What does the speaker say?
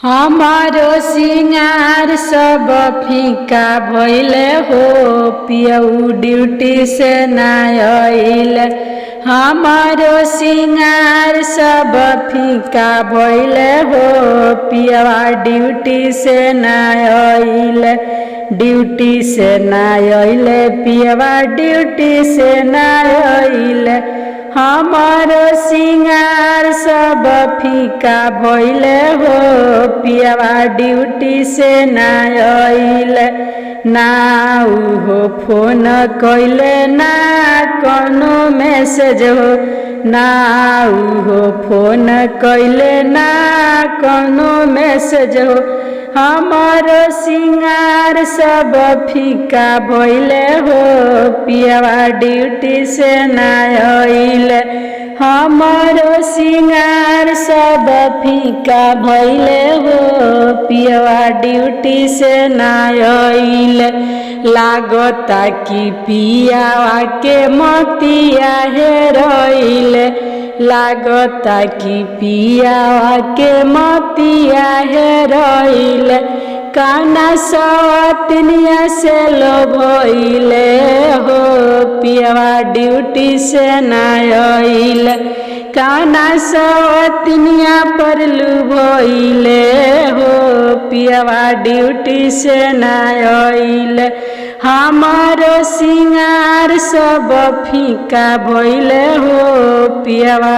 हमारो सिंगार सब फीका भइले हो, पियऊ ड्यूटी से ना आइले। हमारो सिंगार सब फीका भइले हो, पियवा ड्यूटी से ना आइले। ड्यूटी से ना आइले, पियवा ड्यूटी से ना आइले। हमारो सिंगार सब फीका भइले हो, पियवा ड्यूटी से ना आइले। ना उहो फोन कइले ना कौनो मैसेज हो, ना उहो फोन कइले ना कौनो मैसेज हो। हमारो सिंगार सब फीका भइले हो, पियवा ड्यूटी से ना आइले। हमारो सिंगार सब फीका भइले हो, पियवा ड्यूटी से ना आइले। लागता कि पियावा के मोतिया हेरइले, लागता कि पियावा के मोतिया हेरइले। काना सवतिनिया से लोभइले हो, पियवा ड्यूटी से ना आइले। काना सवतिनिया पर लुभइले हो, पियवा ड्यूटी से ना आइले। हमारो सिंगार सब फीका भइले हो, पियवा